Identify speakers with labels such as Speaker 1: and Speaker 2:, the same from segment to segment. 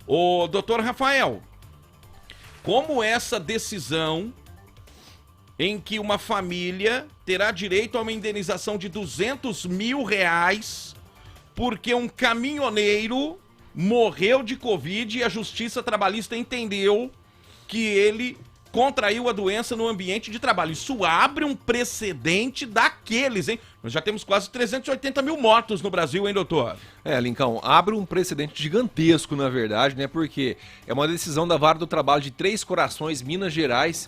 Speaker 1: Ô, doutor Rafael, como essa decisão em que uma família terá direito a uma indenização de R$200 mil porque um caminhoneiro morreu de Covid e a Justiça Trabalhista entendeu que ele contraiu a doença no ambiente de trabalho. Isso abre um precedente daqueles, hein? Nós já temos quase 380 mil mortos no Brasil, hein, doutor?
Speaker 2: Lincão, abre um precedente gigantesco, na verdade, né? Porque é uma decisão da Vara do Trabalho de Três Corações, Minas Gerais.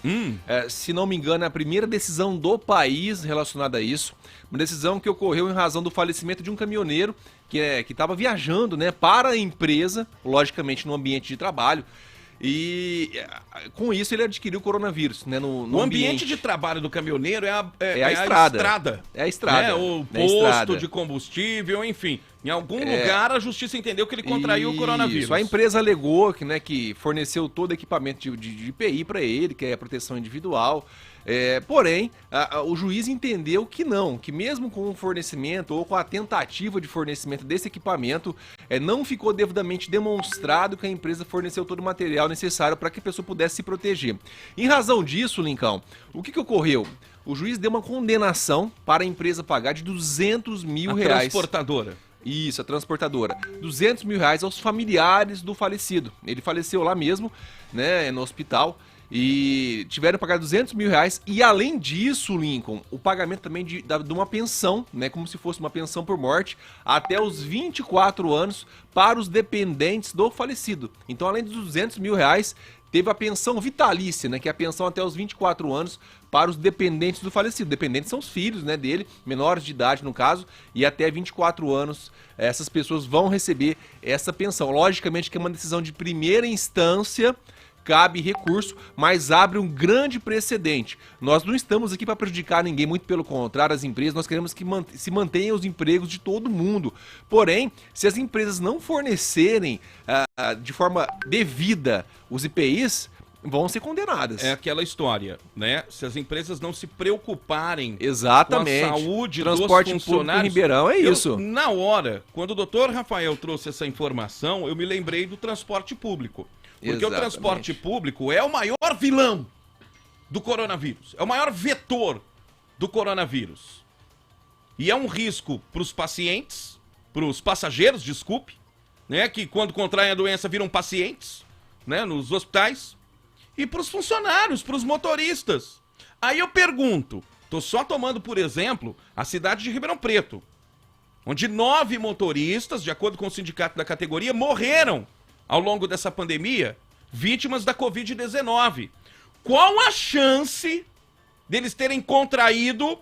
Speaker 2: Se não me engano, é a primeira decisão do país relacionada a isso. Uma decisão que ocorreu em razão do falecimento de um caminhoneiro que estava viajando, né, para a empresa, logicamente no ambiente de trabalho. E com isso ele adquiriu o coronavírus, né? No
Speaker 1: ambiente de trabalho do caminhoneiro é a
Speaker 2: estrada. É a estrada.
Speaker 1: É o posto de combustível, enfim. Em algum lugar a justiça entendeu que ele contraiu o coronavírus.
Speaker 2: A empresa alegou que forneceu todo o equipamento de EPI para ele, que é a proteção individual. Porém, o juiz entendeu que não, que mesmo com o fornecimento ou com a tentativa de fornecimento desse equipamento, não ficou devidamente demonstrado que a empresa forneceu todo o material necessário para que a pessoa pudesse se proteger. Em razão disso, Lincão, o que ocorreu? O juiz deu uma condenação para a empresa pagar de R$200 mil.
Speaker 1: A transportadora.
Speaker 2: Isso, a transportadora. R$200 mil aos familiares do falecido. Ele faleceu lá mesmo, né, no hospital. E tiveram que pagar R$200 mil. E além disso, Lincoln, o pagamento também de uma pensão, né, como se fosse uma pensão por morte, até os 24 anos para os dependentes do falecido. Então, além dos R$200 mil, teve a pensão vitalícia, né, que é a pensão até os 24 anos para os dependentes do falecido. Dependentes são os filhos, né, dele, menores de idade no caso, e até 24 anos essas pessoas vão receber essa pensão. Logicamente que é uma decisão de primeira instância, cabe recurso, mas abre um grande precedente. Nós não estamos aqui para prejudicar ninguém, muito pelo contrário, as empresas, nós queremos que se mantenham os empregos de todo mundo. Porém, se as empresas não fornecerem de forma devida os IPIs, vão ser condenadas.
Speaker 1: É aquela história, né? Se as empresas não se preocuparem
Speaker 2: exatamente
Speaker 1: com a saúde
Speaker 2: transporte
Speaker 1: dos funcionários...
Speaker 2: público em Ribeirão, isso.
Speaker 1: Na hora, quando o doutor Rafael trouxe essa informação, eu me lembrei do transporte público. Porque exatamente. O transporte público é o maior vilão do coronavírus. É o maior vetor do coronavírus. E é um risco para os pacientes, para os passageiros, desculpe, né? Que quando contraem a doença viram pacientes, né? Nos hospitais. E para os funcionários, para os motoristas. Aí eu pergunto, tô só tomando por exemplo a cidade de Ribeirão Preto, onde 9 motoristas, de acordo com o sindicato da categoria, morreram ao longo dessa pandemia, vítimas da Covid-19. Qual a chance deles terem contraído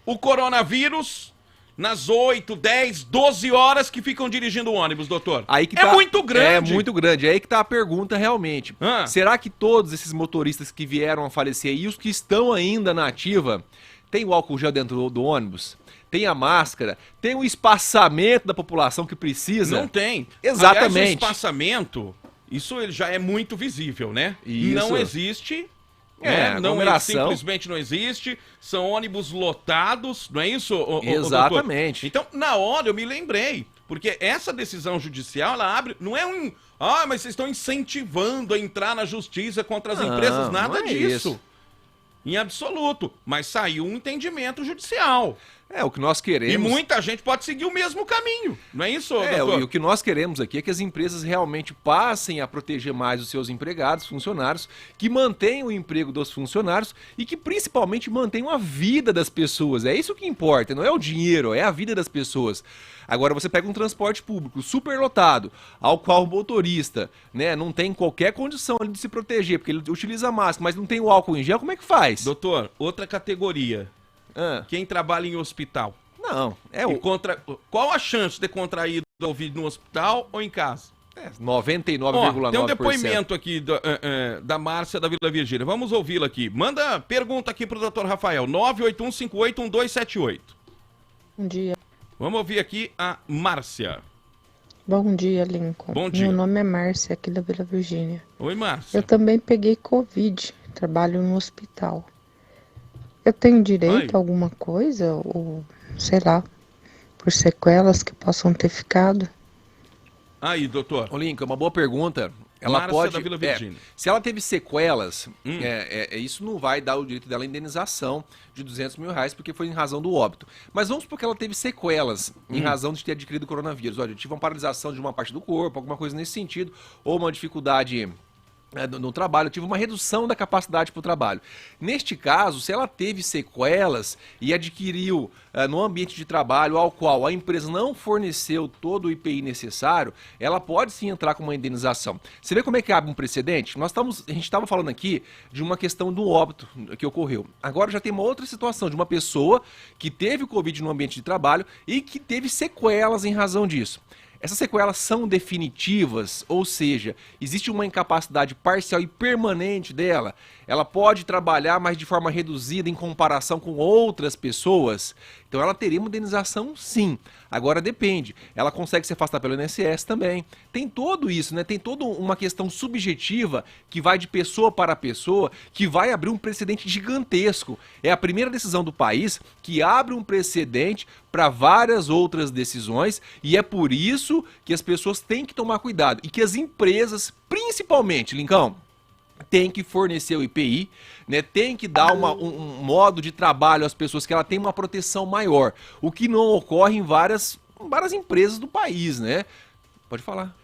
Speaker 1: o coronavírus nas 8, 10, 12 horas que ficam dirigindo o ônibus, doutor?
Speaker 2: Aí que
Speaker 1: muito grande.
Speaker 2: É muito grande. Aí que tá a pergunta realmente. Será que todos esses motoristas que vieram a falecer e os que estão ainda na ativa, tem o álcool gel dentro do ônibus? Tem a máscara? Tem o espaçamento da população que precisa?
Speaker 1: Não tem.
Speaker 2: Exatamente.
Speaker 1: Aliás, o espaçamento, isso ele já é muito visível, né?
Speaker 2: Isso.
Speaker 1: Não existe... simplesmente não existe, são ônibus lotados, não é isso?
Speaker 2: Exatamente.
Speaker 1: Então, na hora eu me lembrei, porque essa decisão judicial, ela abre, não é mas vocês estão incentivando a entrar na justiça contra as empresas, nada disso.
Speaker 2: Isso.
Speaker 1: Em absoluto, mas saiu um entendimento judicial.
Speaker 2: É o que nós queremos.
Speaker 1: E muita gente pode seguir o mesmo caminho, não é isso, doutor?
Speaker 2: E o que nós queremos aqui é que as empresas realmente passem a proteger mais os seus empregados, funcionários, que mantenham o emprego dos funcionários e que principalmente mantenham a vida das pessoas. É isso que importa, não é o dinheiro, é a vida das pessoas. Agora você pega um transporte público superlotado, ao qual o motorista, né, não tem qualquer condição de se proteger, porque ele utiliza máscara, mas não tem o álcool em gel, como é que faz?
Speaker 1: Doutor, outra categoria. Quem trabalha em hospital.
Speaker 2: Não,
Speaker 1: Qual a chance de contrair Covid no hospital ou em casa?
Speaker 2: 99,9%.
Speaker 1: Tem um depoimento aqui da Márcia da Vila Virgínia. Vamos ouvi-la aqui. Manda pergunta aqui pro Dr. Rafael. 981581278.
Speaker 3: Bom dia.
Speaker 1: Vamos ouvir aqui a Márcia.
Speaker 3: Bom dia, Lincoln.
Speaker 1: Bom dia.
Speaker 3: Meu nome é Márcia, aqui da Vila Virgínia.
Speaker 1: Oi, Márcia.
Speaker 3: Eu também peguei Covid, trabalho no hospital. Eu tenho direito a alguma coisa, ou sei lá, por sequelas que possam ter ficado?
Speaker 1: Aí, doutor.
Speaker 2: Ô, Lincoln, uma boa pergunta. Ela
Speaker 1: Márcia
Speaker 2: pode,
Speaker 1: da Vila Virgínia.
Speaker 2: se ela teve sequelas, isso não vai dar o direito dela à indenização de R$200 mil, porque foi em razão do óbito. Mas vamos supor que ela teve sequelas em razão de ter adquirido coronavírus. Olha, eu tive uma paralisação de uma parte do corpo, alguma coisa nesse sentido, ou uma dificuldade no trabalho, eu tive uma redução da capacidade para o trabalho. Neste caso, se ela teve sequelas e adquiriu no ambiente de trabalho ao qual a empresa não forneceu todo o IPI necessário, ela pode sim entrar com uma indenização. Você vê como é que abre um precedente? A gente estava falando aqui de uma questão do óbito que ocorreu. Agora já tem uma outra situação de uma pessoa que teve Covid no ambiente de trabalho e que teve sequelas em razão disso. Essas sequelas são definitivas, ou seja, existe uma incapacidade parcial e permanente dela. Ela pode trabalhar, mas de forma reduzida em comparação com outras pessoas. Então ela teria uma indenização, sim. Agora depende. Ela consegue se afastar pelo INSS também. Tem tudo isso, né? Tem toda uma questão subjetiva que vai de pessoa para pessoa, que vai abrir um precedente gigantesco. É a primeira decisão do país que abre um precedente para várias outras decisões, e é por isso que as pessoas têm que tomar cuidado e que as empresas, principalmente, Lincão, tem que fornecer o IPI, né? Tem que dar um modo de trabalho às pessoas, que ela tem uma proteção maior, o que não ocorre em várias empresas do país, né? Pode falar.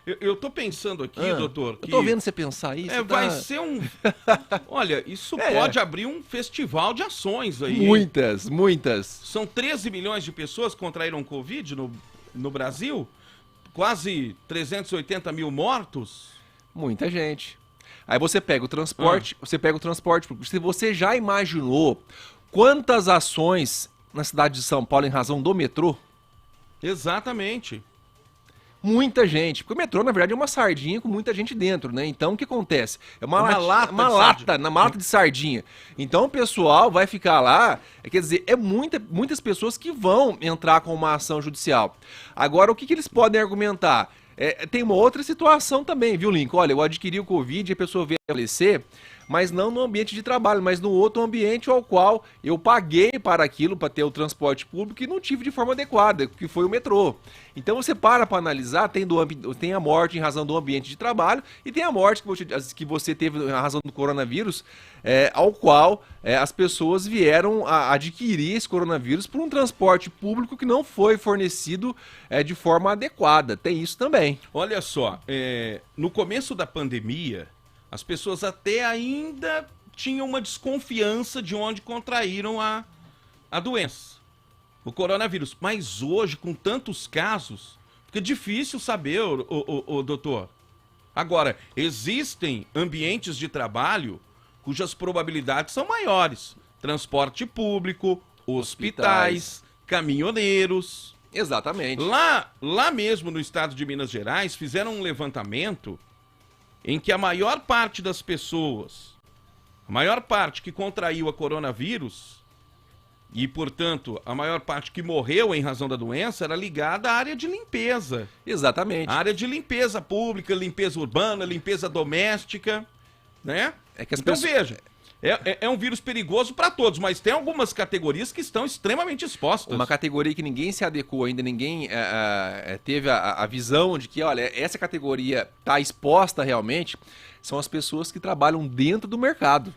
Speaker 1: Eu tô pensando aqui, doutor, que...
Speaker 2: Eu tô vendo você pensar isso.
Speaker 1: Vai ser um... Olha, isso pode abrir um festival de ações aí.
Speaker 2: Muitas.
Speaker 1: São 13 milhões de pessoas que contraíram Covid no Brasil, quase 380 mil mortos.
Speaker 2: Muita gente. Aí você pega o transporte, público. Se você já imaginou quantas ações na cidade de São Paulo em razão do metrô?
Speaker 1: Exatamente.
Speaker 2: Muita gente, porque o metrô, na verdade, é uma sardinha com muita gente dentro, né? Então, o que acontece? É uma lata de sardinha. Então, o pessoal vai ficar lá, quer dizer, muitas pessoas que vão entrar com uma ação judicial. Agora, o que eles podem argumentar? Tem uma outra situação também, viu, Lincoln? Olha, eu adquiri o Covid e a pessoa veio a falecer, mas não no ambiente de trabalho, mas no outro ambiente ao qual eu paguei para aquilo, para ter o transporte público, e não tive de forma adequada, que foi o metrô. Então você para analisar, tem a morte em razão do ambiente de trabalho e tem a morte que você teve em razão do coronavírus, ao qual as pessoas vieram a adquirir esse coronavírus por um transporte público que não foi fornecido de forma adequada. Tem isso também.
Speaker 1: Olha só, no começo da pandemia, as pessoas até ainda tinham uma desconfiança de onde contraíram a doença, o coronavírus. Mas hoje, com tantos casos, fica difícil saber, doutor. Agora, existem ambientes de trabalho cujas probabilidades são maiores. Transporte público, hospitais, caminhoneiros.
Speaker 2: Exatamente.
Speaker 1: Lá mesmo no estado de Minas Gerais, fizeram um levantamento em que a maior parte das pessoas, a maior parte que contraiu a coronavírus e, portanto, a maior parte que morreu em razão da doença era ligada à área de limpeza.
Speaker 2: Exatamente.
Speaker 1: A área de limpeza pública, limpeza urbana, limpeza doméstica, né? Então, veja, é um vírus perigoso para todos, mas tem algumas categorias que estão extremamente expostas.
Speaker 2: Uma categoria que ninguém se adequou ainda, ninguém teve a visão de que, olha, essa categoria está exposta realmente, são as pessoas que trabalham dentro do mercado.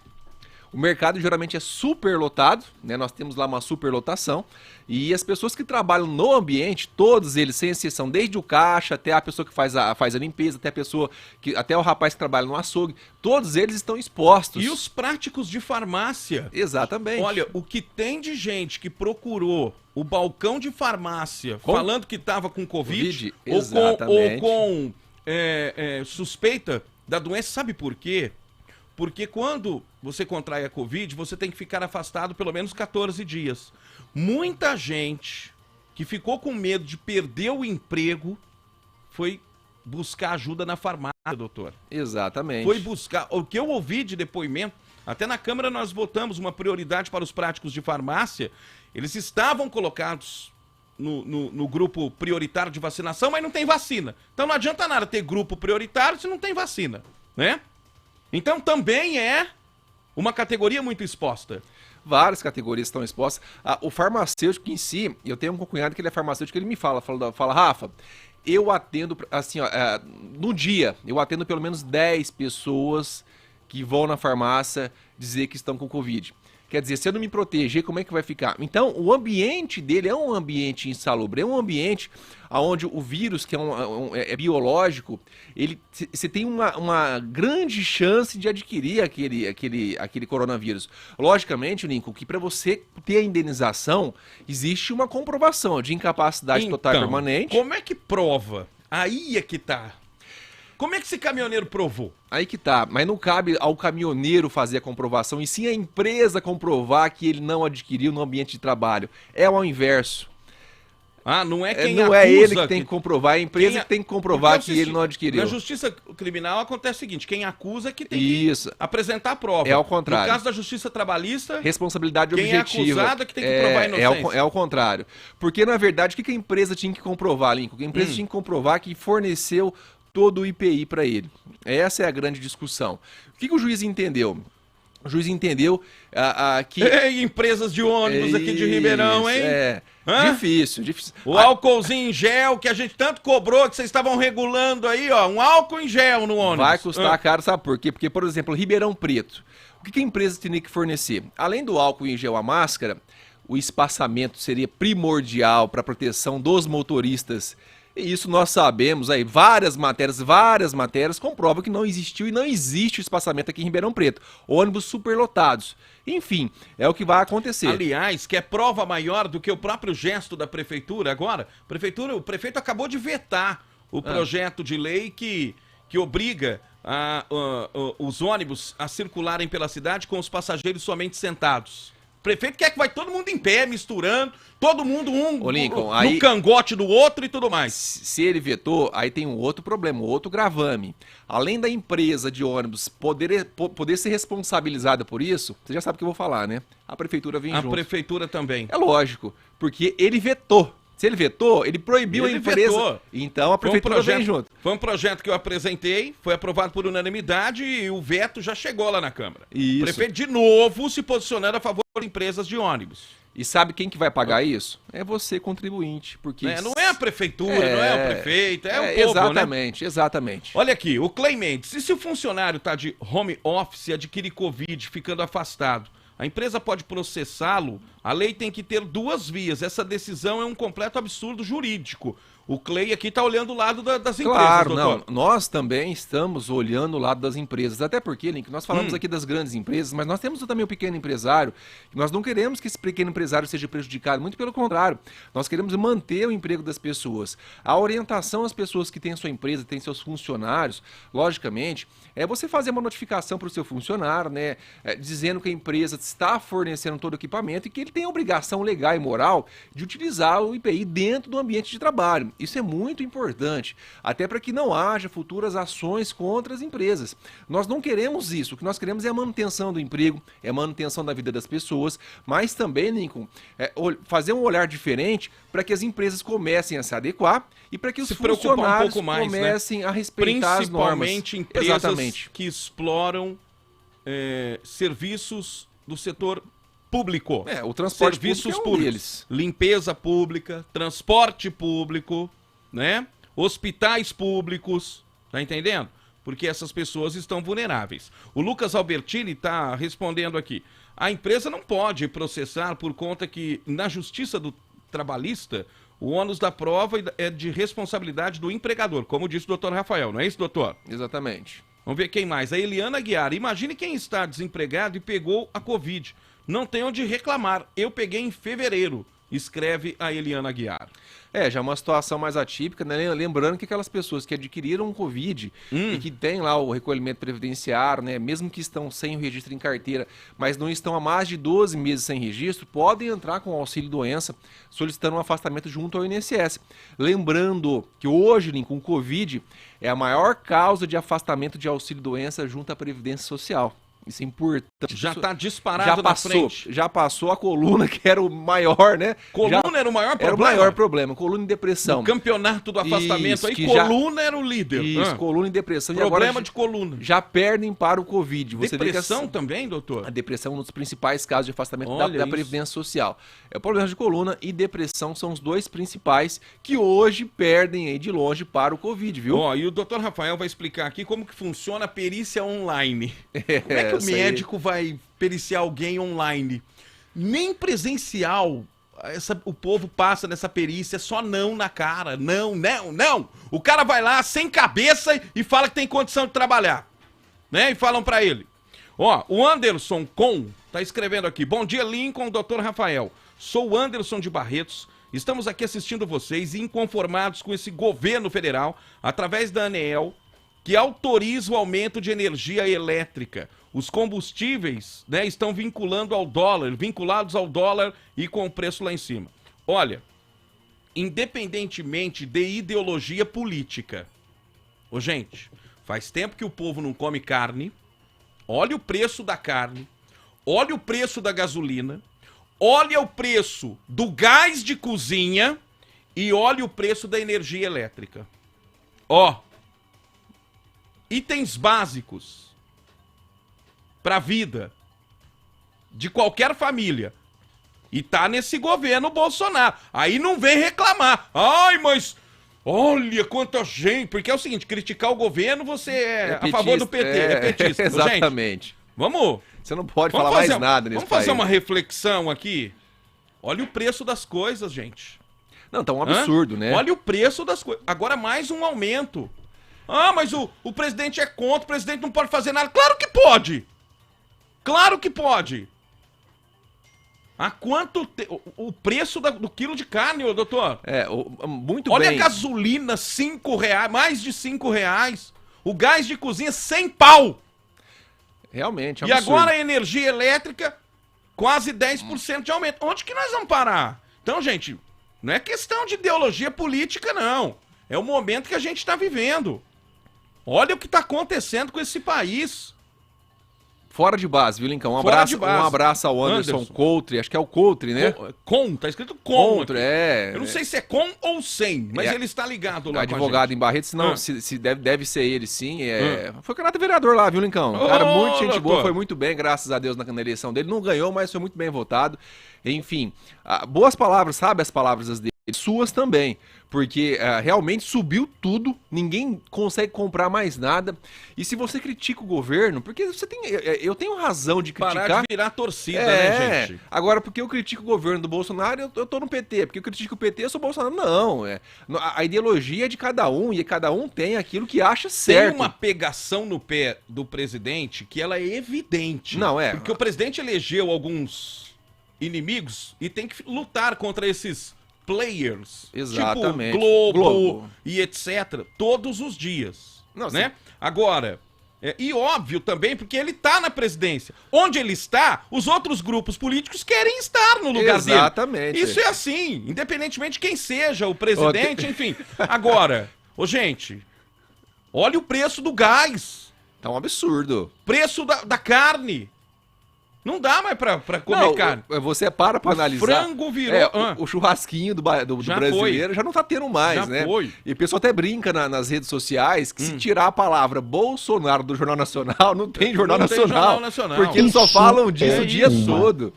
Speaker 2: O mercado geralmente é superlotado, né? Nós temos lá uma superlotação, e as pessoas que trabalham no ambiente, todos eles, sem exceção, desde o caixa até a pessoa que faz a limpeza, até o rapaz que trabalha no açougue, todos eles estão expostos.
Speaker 1: E os práticos de farmácia.
Speaker 2: Exatamente.
Speaker 1: Olha, o que tem de gente que procurou o balcão de farmácia falando que estava com Covid ou com suspeita da doença, sabe por quê? Porque quando você contrai a Covid, você tem que ficar afastado pelo menos 14 dias. Muita gente que ficou com medo de perder o emprego foi buscar ajuda na farmácia, doutor.
Speaker 2: Exatamente.
Speaker 1: Foi buscar. O que eu ouvi de depoimento, até na Câmara nós votamos uma prioridade para os práticos de farmácia. Eles estavam colocados no grupo prioritário de vacinação, mas não tem vacina. Então não adianta nada ter grupo prioritário se não tem vacina, né? Então também é uma categoria muito exposta.
Speaker 2: Várias categorias estão expostas. O farmacêutico em si, eu tenho um cunhado que ele é farmacêutico, ele me fala, Rafa, eu atendo, assim, ó, no dia, eu atendo pelo menos 10 pessoas que vão na farmácia dizer que estão com Covid. Quer dizer, se eu não me proteger, como é que vai ficar? Então, o ambiente dele é um ambiente insalubre, é um ambiente onde o vírus, que é biológico, você tem uma grande chance de adquirir aquele coronavírus. Logicamente, Lincoln, que para você ter a indenização, existe uma comprovação de incapacidade total e permanente.
Speaker 1: Como é que prova? Aí é que tá. Como é que esse caminhoneiro provou?
Speaker 2: Aí que tá, mas não cabe ao caminhoneiro fazer a comprovação, e sim a empresa comprovar que ele não adquiriu no ambiente de trabalho. É ao inverso.
Speaker 1: Ah, não é quem
Speaker 2: não
Speaker 1: acusa,
Speaker 2: é ele que tem que comprovar, é a empresa que tem que comprovar que ele não adquiriu.
Speaker 1: Na justiça criminal acontece o seguinte, quem acusa é que tem que apresentar a prova.
Speaker 2: É ao contrário.
Speaker 1: No caso da justiça trabalhista,
Speaker 2: responsabilidade
Speaker 1: quem
Speaker 2: objetiva.
Speaker 1: Quem é acusado é que tem que provar a inocência.
Speaker 2: É ao contrário. Porque, na verdade, o que a empresa tinha que comprovar, Lincoln? A empresa tinha que comprovar que forneceu todo o IPI para ele. Essa é a grande discussão. O que o juiz entendeu? O juiz entendeu que...
Speaker 1: Ei, empresas de ônibus aqui de Ribeirão, hein?
Speaker 2: Difícil.
Speaker 1: O álcoolzinho em gel que a gente tanto cobrou, que vocês estavam regulando aí, ó. Um álcool em gel no ônibus.
Speaker 2: Vai custar caro, sabe por quê? Porque, por exemplo, Ribeirão Preto. O que a empresa teria que fornecer? Além do álcool em gel, a máscara, o espaçamento seria primordial para a proteção dos motoristas. E isso nós sabemos aí, várias matérias comprovam que não existiu e não existe o espaçamento aqui em Ribeirão Preto. Ônibus superlotados. Enfim, é o que vai acontecer.
Speaker 1: Aliás, que é prova maior do que o próprio gesto da prefeitura agora. O prefeito acabou de vetar o projeto de lei que obriga os ônibus a circularem pela cidade com os passageiros somente sentados. O prefeito quer que vai todo mundo em pé, misturando, todo mundo no cangote do outro e tudo mais.
Speaker 2: Se ele vetou, aí tem um outro problema, um outro gravame. Além da empresa de ônibus poder ser responsabilizada por isso, você já sabe o que eu vou falar, né? A prefeitura vem junto.
Speaker 1: A prefeitura também.
Speaker 2: É lógico, porque ele vetou. Se ele vetou, ele proibiu a empresa. Vetou. Então a prefeitura vem junto.
Speaker 1: Foi um projeto que eu apresentei, foi aprovado por unanimidade e o veto já chegou lá na Câmara.
Speaker 2: Isso.
Speaker 1: O prefeito de novo se posicionando a favor de empresas de ônibus.
Speaker 2: E sabe quem que vai pagar isso? É você, contribuinte. Porque
Speaker 1: não é a prefeitura, não é o prefeito, é o povo,
Speaker 2: exatamente, né? Exatamente.
Speaker 1: Olha aqui, o Clay Mendes, e se o funcionário está de home office e adquirir Covid, ficando afastado, a empresa pode processá-lo? A lei tem que ter duas vias. Essa decisão é um completo absurdo jurídico. O Clay aqui está olhando o lado das empresas,
Speaker 2: claro,
Speaker 1: doutor.
Speaker 2: Não, nós também estamos olhando o lado das empresas. Até porque, Link, nós falamos aqui das grandes empresas, mas nós temos também o pequeno empresário. Nós não queremos que esse pequeno empresário seja prejudicado, muito pelo contrário. Nós queremos manter o emprego das pessoas. A orientação às pessoas que têm a sua empresa, têm seus funcionários, logicamente, é você fazer uma notificação para o seu funcionário, né, dizendo que a empresa está fornecendo todo o equipamento e que ele tem a obrigação legal e moral de utilizar o IPI dentro do ambiente de trabalho. Isso é muito importante, até para que não haja futuras ações contra as empresas. Nós não queremos isso, o que nós queremos é a manutenção do emprego, é a manutenção da vida das pessoas, mas também, Lincoln, fazer um olhar diferente para que as empresas comecem a se adequar e para que os funcionários comecem a respeitar as normas.
Speaker 1: Principalmente empresas que exploram serviços do setor público.
Speaker 2: O transporte
Speaker 1: serviços
Speaker 2: público
Speaker 1: públicos,
Speaker 2: deles.
Speaker 1: Limpeza pública, transporte público, né? Hospitais públicos, tá entendendo? Porque essas pessoas estão vulneráveis. O Lucas Albertini está respondendo aqui. A empresa não pode processar por conta que na Justiça do Trabalhista o ônus da prova é de responsabilidade do empregador, como disse o doutor Rafael, não é isso, doutor?
Speaker 2: Exatamente.
Speaker 1: Vamos ver quem mais. A Eliana Guiar. Imagine quem está desempregado e pegou a Covid. Não tem onde reclamar. Eu peguei em fevereiro, escreve a Eliana Guiar.
Speaker 2: Já é uma situação mais atípica, né? Lembrando que aquelas pessoas que adquiriram Covid e que têm lá o recolhimento previdenciário, né? Mesmo que estão sem o registro em carteira, mas não estão há mais de 12 meses sem registro, podem entrar com o auxílio-doença solicitando um afastamento junto ao INSS. Lembrando que hoje, com o Covid, é a maior causa de afastamento de auxílio-doença junto à Previdência Social. Isso é importante.
Speaker 1: Já está disparado na frente.
Speaker 2: Já passou a coluna, que era o maior, né?
Speaker 1: Coluna era o maior problema?
Speaker 2: Era o maior problema, coluna e depressão.
Speaker 1: No campeonato do afastamento,
Speaker 2: isso,
Speaker 1: aí coluna era o líder.
Speaker 2: Isso, coluna e depressão.
Speaker 1: Problema
Speaker 2: e agora
Speaker 1: de coluna.
Speaker 2: Já perdem para o Covid. Você
Speaker 1: depressão
Speaker 2: vê que
Speaker 1: também, doutor?
Speaker 2: A depressão é um dos principais casos de afastamento da Previdência Social. É o problema de coluna e depressão são os dois principais que hoje perdem aí de longe para o Covid, viu?
Speaker 1: Ó, e o doutor Rafael vai explicar aqui como que funciona a perícia online. Como é que o médico vai periciar alguém online? Nem presencial o povo passa nessa perícia, só não na cara. Não. O cara vai lá sem cabeça e fala que tem condição de trabalhar. Né? E falam pra ele. Ó, o Anderson Com tá escrevendo aqui. Bom dia, Lincoln, doutor Rafael. Sou o Anderson de Barretos. Estamos aqui assistindo vocês e inconformados com esse governo federal, através da ANEEL, que autoriza o aumento de energia elétrica. Os combustíveis, né, estão vinculados ao dólar e com o preço lá em cima. Olha, independentemente de ideologia política, gente, faz tempo que o povo não come carne, olha o preço da carne, olha o preço da gasolina, olha o preço do gás de cozinha e olha o preço da energia elétrica. Itens básicos para a vida de qualquer família. E tá nesse governo Bolsonaro. Aí não vem reclamar. Ai, mas olha quanta gente. Porque é o seguinte, criticar o governo, você é a favor do PT. É petista.
Speaker 2: Exatamente.
Speaker 1: Gente, vamos...
Speaker 2: Você não pode falar mais nada nesse país.
Speaker 1: Vamos fazer uma reflexão aqui? Olha o preço das coisas, gente.
Speaker 2: Não, tá um absurdo, né?
Speaker 1: Olha o preço das coisas. Agora mais um aumento. Ah, mas o presidente é contra, o presidente não pode fazer nada. Claro que pode! Claro que pode! A quanto... O preço do quilo de carne, ô, doutor?
Speaker 2: Muito
Speaker 1: Olha
Speaker 2: bem.
Speaker 1: Olha a gasolina, R$5, mais de R$5. O gás de cozinha, 100 pau!
Speaker 2: Realmente, é
Speaker 1: um absurdo. E agora a energia elétrica, quase 10% de aumento. Onde que nós vamos parar? Então, gente, não é questão de ideologia política, não. É o momento que a gente está vivendo. Olha o que está acontecendo com esse país.
Speaker 2: Fora de base, viu, Lincão? Um abraço ao Anderson Coutre, acho que é o Coutre, né?
Speaker 1: Tá escrito Coutre,
Speaker 2: Eu
Speaker 1: não sei se é com ou sem, mas ele está ligado lá
Speaker 2: advogado em Barretos, não, se deve ser ele, sim. Foi candidato vereador lá, viu, Lincão? Cara, muito gente boa, foi muito bem, graças a Deus, na eleição dele. Não ganhou, mas foi muito bem votado. Enfim, boas palavras, sabe as palavras dele? Suas também, porque realmente subiu tudo, ninguém consegue comprar mais nada. E se você critica o governo, porque eu tenho razão de criticar.
Speaker 1: Parar de virar torcida, né, gente?
Speaker 2: Agora, porque eu critico o governo do Bolsonaro, eu tô no PT. Porque eu critico o PT, eu sou Bolsonaro. Não, a ideologia é de cada um e cada um tem aquilo que acha certo.
Speaker 1: Tem uma pegação no pé do presidente que ela é evidente.
Speaker 2: Não,
Speaker 1: porque o presidente elegeu alguns inimigos e tem que lutar contra esses players,
Speaker 2: exatamente,
Speaker 1: tipo Globo e etc, todos os dias, né? Agora, e óbvio também, porque ele tá na presidência. Onde ele está, os outros grupos políticos querem estar no lugar dele.
Speaker 2: Exatamente.
Speaker 1: Isso é assim, independentemente de quem seja o presidente, enfim. Agora, gente, olha o preço do gás.
Speaker 2: Tá um absurdo.
Speaker 1: Preço da carne. Não dá mais pra comer carne.
Speaker 2: Você para analisar.
Speaker 1: O frango virou...
Speaker 2: O churrasquinho do brasileiro já não tá tendo mais, né? E o pessoal até brinca nas redes sociais que se tirar a palavra Bolsonaro do Jornal Nacional, não tem Jornal Nacional. Porque eles só falam disso o dia todo.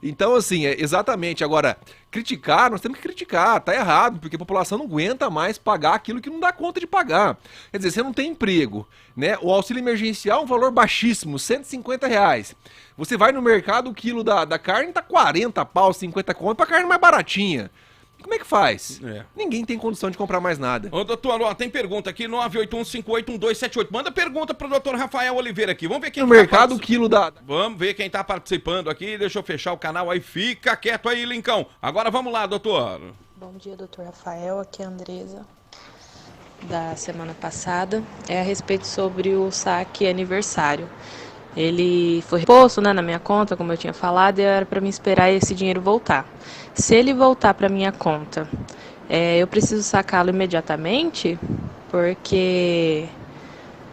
Speaker 2: Então, assim, exatamente. Agora, criticar, nós temos que criticar, tá errado, porque a população não aguenta mais pagar aquilo que não dá conta de pagar. Quer dizer, você não tem emprego, né? O auxílio emergencial é um valor baixíssimo, R$150. Você vai no mercado, o quilo da carne tá 40 pau, 50 conto, pra carne mais baratinha. Como é que faz? Ninguém tem condição de comprar mais nada.
Speaker 1: Ô, doutor, tem pergunta aqui, 981581278. Manda pergunta pro doutor Rafael Oliveira aqui. Vamos ver quem
Speaker 2: no mercado, o quilo da...
Speaker 1: Vamos ver quem tá participando aqui. Deixa eu fechar o canal aí. Fica quieto aí, Lincão. Agora vamos lá, doutor.
Speaker 4: Bom dia, doutor Rafael. Aqui é a Andresa, da semana passada. É a respeito sobre o saque aniversário. Ele foi reposto, né, na minha conta, como eu tinha falado, e era para me esperar esse dinheiro voltar. Se ele voltar para minha conta, eu preciso sacá-lo imediatamente, porque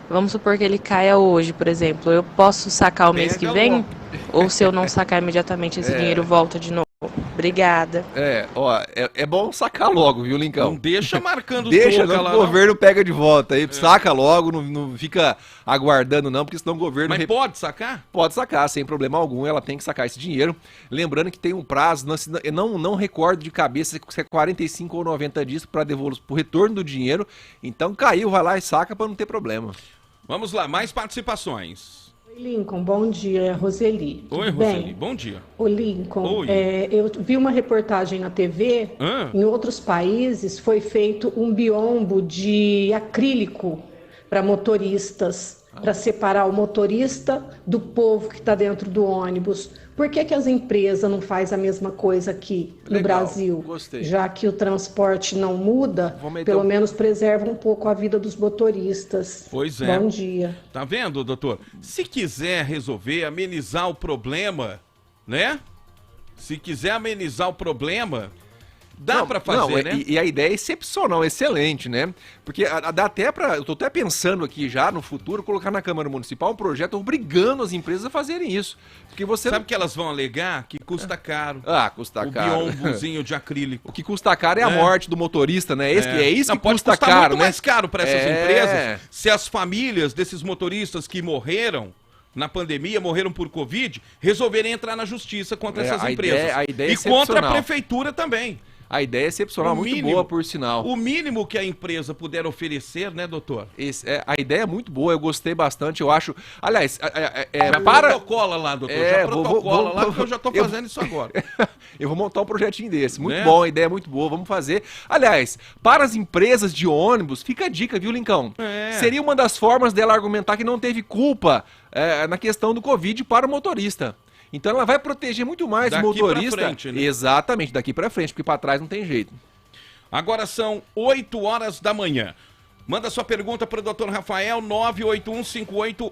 Speaker 4: Vamos supor que ele caia hoje, por exemplo. Eu posso sacar o mês que vem?
Speaker 1: Logo.
Speaker 4: Ou se eu não sacar imediatamente, esse dinheiro volta de novo? Obrigada.
Speaker 2: É bom sacar logo, viu, Lincão?
Speaker 1: Não deixa marcando
Speaker 2: Deixa,
Speaker 1: touca
Speaker 2: não,
Speaker 1: lá,
Speaker 2: que o governo pega de volta aí, saca logo, não fica aguardando não, porque senão o governo...
Speaker 1: Mas pode sacar?
Speaker 2: Pode sacar, sem problema algum, ela tem que sacar esse dinheiro. Lembrando que tem um prazo, não recordo de cabeça se é 45 ou 90 dias para devolução, pro retorno do dinheiro. Então caiu, vai lá e saca para não ter problema.
Speaker 1: Vamos lá, mais participações.
Speaker 5: Oi, Lincoln, bom dia, é a Roseli.
Speaker 1: Oi, Roseli, bom dia.
Speaker 5: Ô, Lincoln,
Speaker 1: Oi.
Speaker 5: eu vi uma reportagem na TV, em outros países foi feito um biombo de acrílico para motoristas, para separar o motorista do povo que está dentro do ônibus. Por que as empresas não fazem a mesma coisa aqui no Brasil?
Speaker 2: Gostei.
Speaker 5: Já que o transporte não muda, pelo menos preserva um pouco a vida dos motoristas.
Speaker 1: Pois é.
Speaker 5: Bom dia.
Speaker 1: Tá vendo, doutor? Se quiser resolver, amenizar o problema, né? Se quiser amenizar o problema, dá pra fazer, né?
Speaker 2: E a ideia é excepcional, excelente, né? Porque dá até pra... Eu tô até pensando aqui já, no futuro, colocar na Câmara Municipal um projeto obrigando as empresas a fazerem isso. Porque você...
Speaker 1: Sabe que elas vão alegar? Que custa caro.
Speaker 2: Custa caro.
Speaker 1: O biombozinho de acrílico.
Speaker 2: O que custa caro é a morte do motorista, né? É isso que
Speaker 1: pode
Speaker 2: custa
Speaker 1: custar
Speaker 2: caro,
Speaker 1: muito
Speaker 2: né?
Speaker 1: mais caro para essas empresas se as famílias desses motoristas que morreram na pandemia, morreram por Covid, resolverem entrar na justiça contra essas empresas.
Speaker 2: A ideia é
Speaker 1: e contra a prefeitura também.
Speaker 2: A ideia é excepcional, muito boa, por sinal.
Speaker 1: O mínimo que a empresa puder oferecer, né, doutor?
Speaker 2: A ideia é muito boa, eu gostei bastante, eu acho... Aliás,
Speaker 1: protocola lá, doutor. Já protocola lá, porque eu já tô fazendo isso agora.
Speaker 2: Eu vou montar um projetinho desse. Muito bom, a ideia é muito boa, vamos fazer. Aliás, para as empresas de ônibus, fica a dica, viu, Lincão? Seria uma das formas dela argumentar que não teve culpa na questão do Covid para o motorista. Então ela vai proteger muito mais o motorista.
Speaker 1: Pra frente, né?
Speaker 2: Exatamente, daqui pra frente, porque pra trás não tem jeito.
Speaker 1: Agora são 8 horas da manhã. Manda sua pergunta para o Dr. Rafael, 98158